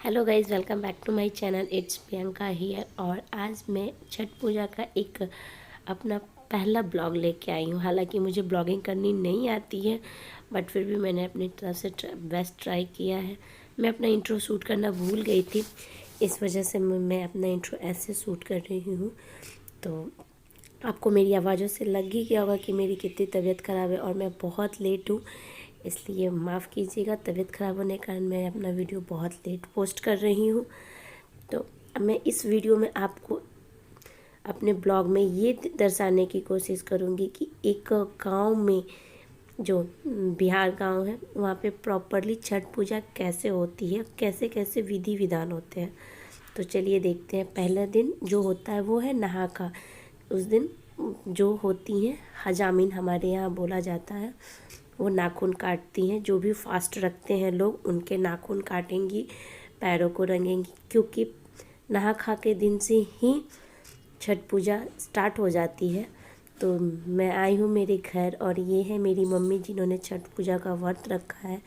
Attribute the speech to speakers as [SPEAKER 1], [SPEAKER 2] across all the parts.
[SPEAKER 1] Hello guys, welcome back to my channel. It's Priyanka here. और आज मैं छठ पूजा का एक अपना पहला ब्लॉग लेके आई हूँ। हालांकि मुझे ब्लॉगिंग करनी नहीं आती है, बट फिर भी मैंने अपनी तरफ से बेस्ट ट्राई किया है। मैं अपना इंट्रो शूट करना भूल गई थी, इस वजह से मैं अपना इंट्रो ऐसे शूट कर रही हूँ। तो आपको मेरी आवाज़ों से लग ही गया होगा कि मेरी कितनी तबीयत ख़राब है और मैं बहुत लेट हूँ, इसलिए माफ़ कीजिएगा। तबीयत ख़राब होने के कारण मैं अपना वीडियो बहुत लेट पोस्ट कर रही हूँ। तो मैं इस वीडियो में आपको अपने ब्लॉग में ये दर्शाने की कोशिश करूँगी कि एक गांव में, जो बिहार गांव है, वहाँ पे प्रॉपरली छठ पूजा कैसे होती है, कैसे कैसे विधि विधान होते हैं। तो चलिए देखते हैं। पहला दिन जो होता है वो है नहा का। उस दिन जो होती हैं हजामिन, हमारे यहाँ बोला जाता है, वो नाखून काटती हैं। जो भी फास्ट रखते हैं लोग, उनके नाखून काटेंगी, पैरों को रंगेंगी, क्योंकि नहा खा के दिन से ही छठ पूजा स्टार्ट हो जाती है। तो मैं आई हूँ मेरे घर, और ये है मेरी मम्मी जिन्होंने छठ पूजा का व्रत रखा है।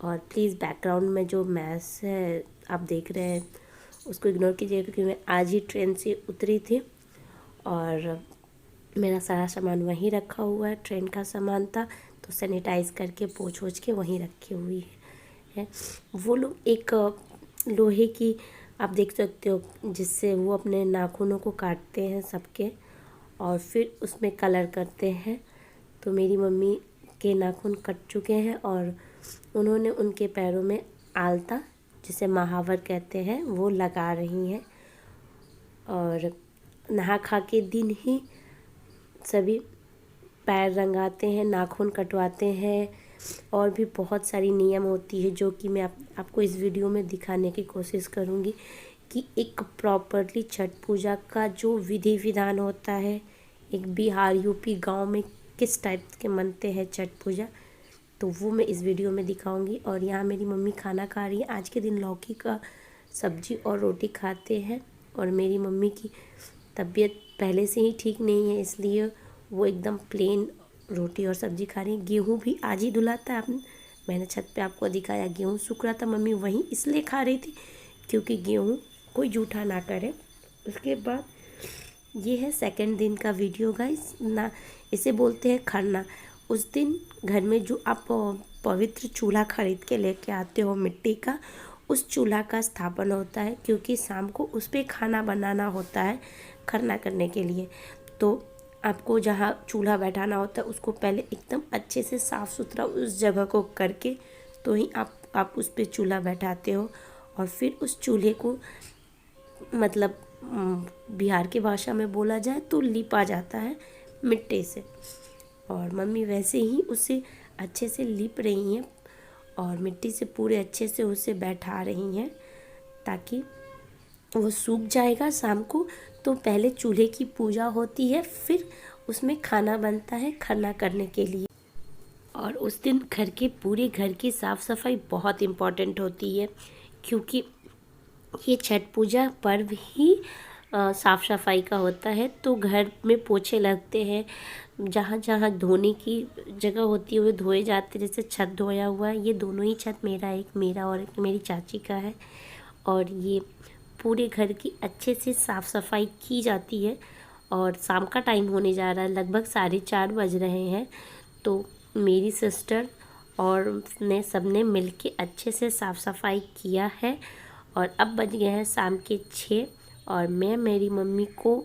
[SPEAKER 1] और प्लीज़ बैकग्राउंड में जो मैस है आप देख रहे हैं उसको इग्नोर कीजिए, क्योंकि मैं आज ही ट्रेन से उतरी थी और मेरा सारा सामान वहीं रखा हुआ है। ट्रेन का सामान था तो सैनिटाइज़ करके पोंछ ओछ के वहीं रखी हुई है। वो लोग एक लोहे की, आप देख सकते हो, जिससे वो अपने नाखूनों को काटते हैं सबके, और फिर उसमें कलर करते हैं। तो मेरी मम्मी के नाखून कट चुके हैं और उन्होंने उनके पैरों में आलता, जिसे महावर कहते हैं, वो लगा रही हैं। और नहा खा के दिन ही सभी पैर रंगाते हैं, नाखून कटवाते हैं, और भी बहुत सारी नियम होती है जो कि मैं आपको इस वीडियो में दिखाने की कोशिश करूँगी कि एक प्रॉपरली छठ पूजा का जो विधि विधान होता है, एक बिहार यूपी गांव में किस टाइप के मनते हैं छठ पूजा, तो वो मैं इस वीडियो में दिखाऊंगी। और यहाँ मेरी मम्मी खाना खा रही है। आज के दिन लौकी का सब्जी और रोटी खाते हैं, और मेरी मम्मी की तबीयत पहले से ही ठीक नहीं है, इसलिए वो एकदम प्लेन रोटी और सब्जी खा रही है। गेहूँ भी आज ही धुला था, आपने, मैंने छत पे आपको दिखाया, गेहूँ सूख रहा था, मम्मी वहीं इसलिए खा रही थी क्योंकि गेहूँ कोई जूठा ना करे। उसके बाद ये है सेकंड दिन का वीडियो गाइस ना, इसे बोलते हैं खरना। उस दिन घर में जो आप पवित्र चूल्हा खरीद के लेके आते हो मिट्टी का, उस चूल्हा का स्थापन होता है, क्योंकि शाम को उस पर खाना बनाना होता है खरना करने के लिए। तो आपको जहाँ चूल्हा बैठाना होता है उसको पहले एकदम अच्छे से साफ़ सुथरा उस जगह को करके तो ही आप उस पर चूल्हा बैठाते हो। और फिर उस चूल्हे को, मतलब बिहार की भाषा में बोला जाए तो लिपा जाता है मिट्टी से। और मम्मी वैसे ही उसे अच्छे से लिप रही हैं और मिट्टी से पूरे अच्छे से उसे बैठा रही हैं, ताकि वो सूख जाएगा शाम को। तो पहले चूल्हे की पूजा होती है, फिर उसमें खाना बनता है खरना करने के लिए। और उस दिन पूरे घर की साफ़ सफाई बहुत इम्पॉर्टेंट होती है, क्योंकि ये छठ पूजा पर्व ही साफ़ सफाई का होता है। तो घर में पोछे लगते हैं, जहाँ जहाँ धोने की जगह होती है वो धोए जाते हैं। जैसे छत धोया हुआ है, ये दोनों ही छत, एक मेरा और एक मेरी चाची का है। और ये पूरे घर की अच्छे से साफ़ सफाई की जाती है। और शाम का टाइम होने जा रहा है, लगभग 4:30 बज रहे हैं। तो मेरी सिस्टर और ने सबने मिलके अच्छे से साफ़ सफाई किया है। और अब बज गए हैं शाम के 6, और मैं मेरी मम्मी को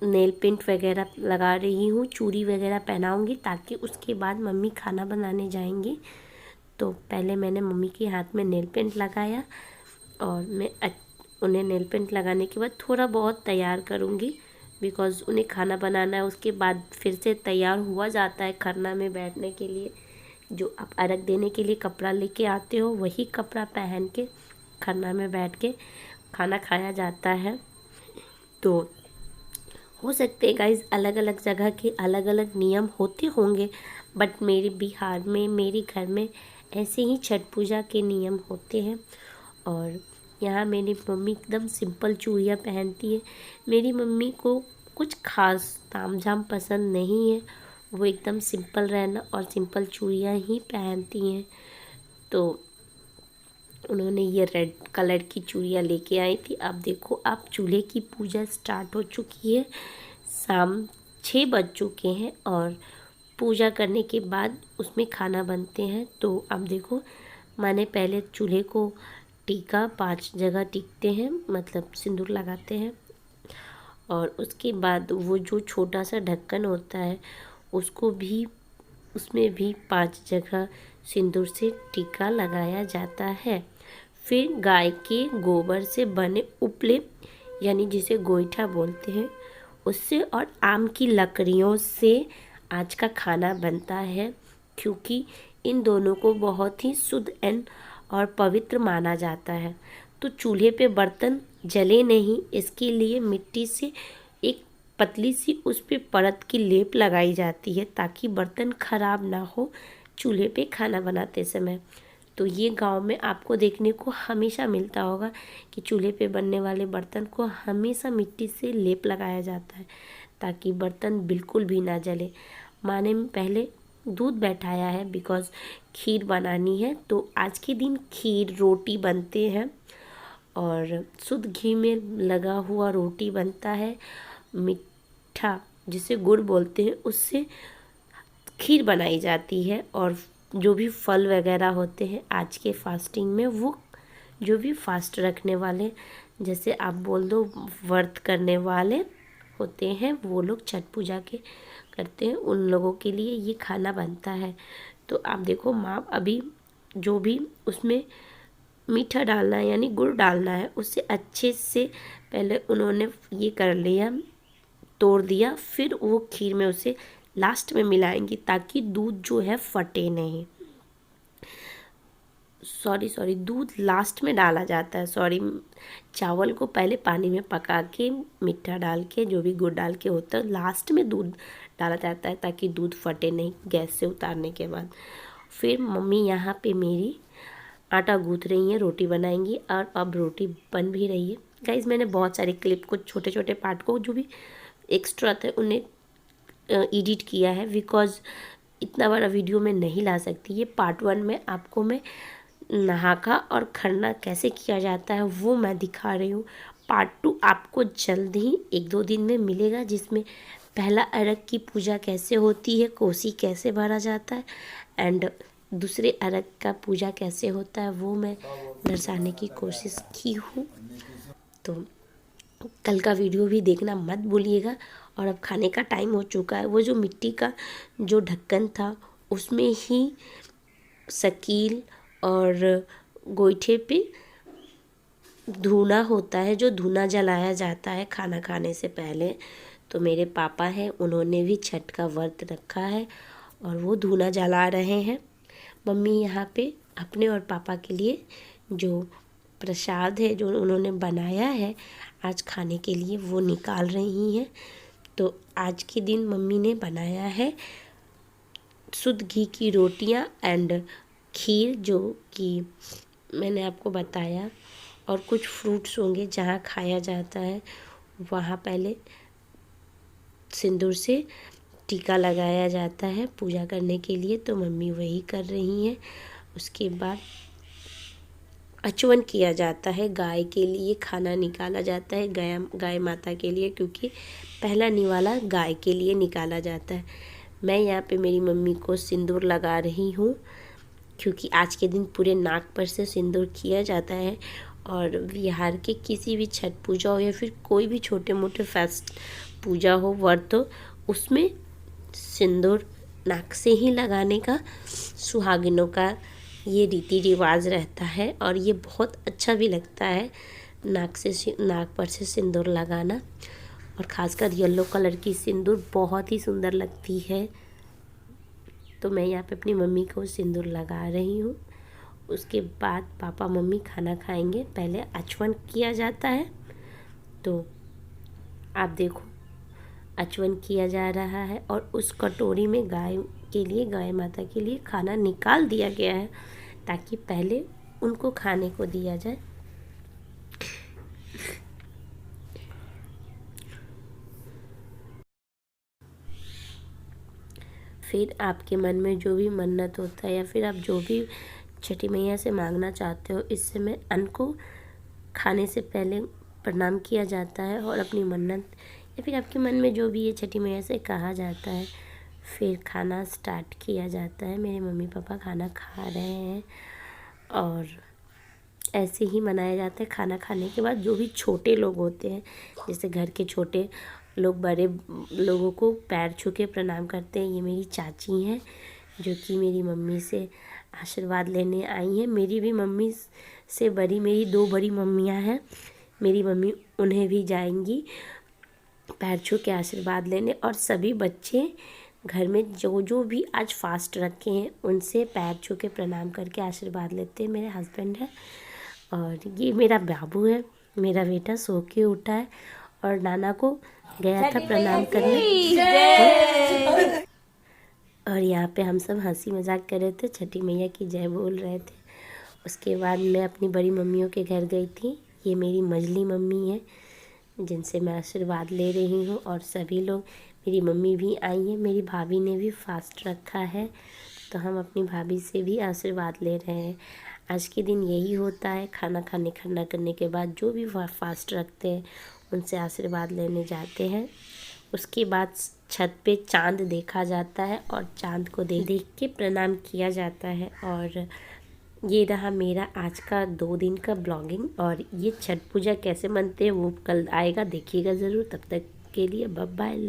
[SPEAKER 1] नेल पेंट वगैरह लगा रही हूँ, चूड़ी वगैरह पहनाऊँगी, ताकि उसके बाद मम्मी खाना बनाने जाएंगी। तो पहले मैंने मम्मी के हाथ में नेल पेंट लगाया, और मैं उन्हें नेल पेंट लगाने के बाद थोड़ा बहुत तैयार करूँगी, बिकॉज़ उन्हें खाना बनाना है। उसके बाद फिर से तैयार हुआ जाता है खरना में बैठने के लिए। जो आप अर्घ देने के लिए कपड़ा लेके आते हो, वही कपड़ा पहन के खरना में बैठ के खाना खाया जाता है। तो हो सकते हैं गाइस अलग अलग जगह के अलग अलग नियम होते होंगे, बट मेरे बिहार में, मेरे घर में ऐसे ही छठ पूजा के नियम होते हैं। और यहाँ मेरी मम्मी एकदम सिंपल चूड़ियाँ पहनती है। मेरी मम्मी को कुछ खास तामझाम पसंद नहीं है, वो एकदम सिंपल रहना और सिंपल चूड़ियाँ ही पहनती हैं। तो उन्होंने ये रेड कलर की चूड़ियाँ लेके आई थी। अब देखो अब चूल्हे की पूजा स्टार्ट हो चुकी है। शाम 6 बज चुके हैं और पूजा करने के बाद उसमें खाना बनते हैं। तो अब देखो मैंने पहले चूल्हे को टीका, 5 जगह टीकते हैं, मतलब सिंदूर लगाते हैं। और उसके बाद वो जो छोटा सा ढक्कन होता है उसको भी, उसमें भी 5 जगह सिंदूर से टीका लगाया जाता है। फिर गाय के गोबर से बने उपले, यानी जिसे गोईठा बोलते हैं, उससे और आम की लकड़ियों से आज का खाना बनता है, क्योंकि इन दोनों को बहुत ही शुद्ध एंड और पवित्र माना जाता है। तो चूल्हे पे बर्तन जले नहीं, इसके लिए मिट्टी से एक पतली सी उस पे परत की लेप लगाई जाती है ताकि बर्तन खराब ना हो चूल्हे पे खाना बनाते समय। तो ये गांव में आपको देखने को हमेशा मिलता होगा कि चूल्हे पे बनने वाले बर्तन को हमेशा मिट्टी से लेप लगाया जाता है ताकि बर्तन बिल्कुल भी ना जले। माँ ने पहले दूध बैठाया है बिकॉज़ खीर बनानी है। तो आज के दिन खीर, रोटी बनते हैं और शुद्ध घी में लगा हुआ रोटी बनता है। मीठा जिसे गुड़ बोलते हैं उससे खीर बनाई जाती है। और जो भी फल वगैरह होते हैं आज के फास्टिंग में, वो जो भी फास्ट रखने वाले, जैसे आप बोल दो व्रत करने वाले होते हैं, वो लोग छठ पूजा के करते हैं, उन लोगों के लिए ये खाना बनता है। तो आप देखो माँ अभी जो भी उसमें मीठा डालना है यानी गुड़ डालना है उससे अच्छे से पहले उन्होंने ये कर लिया, तोड़ दिया, फिर वो खीर में उसे लास्ट में मिलाएंगी ताकि दूध जो है फटे नहीं। सॉरी दूध लास्ट में डाला जाता है, चावल को पहले पानी में पका के मीठा डाल के जो भी गुड़ डाल के होता है लास्ट में दूध डाला जाता है ताकि दूध फटे नहीं गैस से उतारने के बाद। फिर मम्मी यहाँ पे मेरी आटा गूँथ रही हैं, रोटी बनाएंगी और अब रोटी बन भी रही है। गाइज़ मैंने बहुत सारे क्लिप को, छोटे छोटे पार्ट को जो भी एक्स्ट्रा थे उन्हें एडिट किया है बिकॉज़ इतना बड़ा वीडियो में नहीं ला सकती। ये पार्ट 1 में आपको मैं नहाका और खरना कैसे किया जाता है वो मैं दिखा रही हूँ। पार्ट 2 आपको जल्द ही 1-2 दिन में मिलेगा, जिसमें पहला अर्घ की पूजा कैसे होती है, कोसी कैसे भरा जाता है एंड दूसरे अर्घ का पूजा कैसे होता है वो मैं दर्शाने की कोशिश की हूँ। तो कल का वीडियो भी देखना मत भूलिएगा। और अब खाने का टाइम हो चुका है। वो जो मिट्टी का जो ढक्कन था उसमें ही शकील और गोईठे पे धूना होता है, जो धूना जलाया जाता है खाना खाने से पहले। तो मेरे पापा हैं, उन्होंने भी छठ का व्रत रखा है और वो धूना जला रहे हैं। मम्मी यहाँ पे अपने और पापा के लिए जो प्रसाद है जो उन्होंने बनाया है आज खाने के लिए वो निकाल रही हैं। तो आज के दिन मम्मी ने बनाया है शुद्ध घी की रोटियां एंड खीर, जो कि मैंने आपको बताया, और कुछ फ्रूट्स होंगे जहाँ खाया जाता है वहाँ पहले सिंदूर से टीका लगाया जाता है पूजा करने के लिए। तो मम्मी वही कर रही हैं। उसके बाद अचवन किया जाता है, गाय के लिए खाना निकाला जाता है, गाय माता के लिए, क्योंकि पहला निवाला गाय के लिए निकाला जाता है। मैं यहाँ पे मेरी मम्मी को सिंदूर लगा रही हूँ क्योंकि आज के दिन पूरे नाक पर से सिंदूर किया जाता है। और बिहार के किसी भी छठ पूजा हो या फिर कोई भी छोटे मोटे फेस्ट पूजा हो, व्रत हो, उसमें सिंदूर नाक से ही लगाने का सुहागिनों का ये रीति रिवाज रहता है और ये बहुत अच्छा भी लगता है नाक पर से सिंदूर लगाना। और ख़ासकर येलो कलर की सिंदूर बहुत ही सुंदर लगती है। तो मैं यहाँ पे अपनी मम्मी को सिंदूर लगा रही हूँ। उसके बाद पापा मम्मी खाना खाएंगे। पहले अचवन किया जाता है, तो आप देखो अचवन किया जा रहा है और उस कटोरी में गाय के लिए, गाय माता के लिए खाना निकाल दिया गया है ताकि पहले उनको खाने को दिया जाए। फिर आपके मन में जो भी मन्नत होता है या फिर आप जो भी छठी मैया से मांगना चाहते हो, इस समय अन्न को खाने से पहले प्रणाम किया जाता है और अपनी मन्नत या फिर आपके मन में जो भी है छठी मैया से कहा जाता है, फिर खाना स्टार्ट किया जाता है। मेरे मम्मी पापा खाना खा रहे हैं और ऐसे ही मनाया जाता है। खाना खाने के बाद जो भी छोटे लोग होते हैं, जैसे घर के छोटे लोग बड़े लोगों को पैर छू के प्रणाम करते हैं। ये मेरी चाची हैं जो कि मेरी मम्मी से आशीर्वाद लेने आई हैं। मेरी भी मम्मी से बड़ी मेरी 2 बड़ी मम्मियाँ हैं। मेरी मम्मी उन्हें भी जाएंगी पैर छू के आशीर्वाद लेने, और सभी बच्चे घर में जो जो भी आज फास्ट रखे हैं उनसे पैर छू के प्रणाम करके आशीर्वाद लेते हैं। मेरे हस्बैंड है और ये मेरा बाबू है, मेरा बेटा सो के उठा है और नाना को गया था प्रणाम करने। और यहाँ पे हम सब हंसी मजाक कर रहे थे, छठी मैया की जय बोल रहे थे। उसके बाद मैं अपनी बड़ी मम्मियों के घर गई थी। ये मेरी मझली मम्मी है जिनसे मैं आशीर्वाद ले रही हूँ, और सभी लोग, मेरी मम्मी भी आई हैं। मेरी भाभी ने भी फास्ट रखा है तो हम अपनी भाभी से भी आशीर्वाद ले रहे हैं। आज के दिन यही होता है, खाना करने के बाद जो भी फास्ट रखते हैं उनसे आशीर्वाद लेने जाते हैं। उसके बाद छत पे चांद देखा जाता है और चांद को देख के प्रणाम किया जाता है। और ये रहा मेरा आज का 2 दिन का ब्लॉगिंग। और ये छठ पूजा कैसे मनते हैं वो कल आएगा, देखिएगा ज़रूर। तब तक के लिए बाय बाय।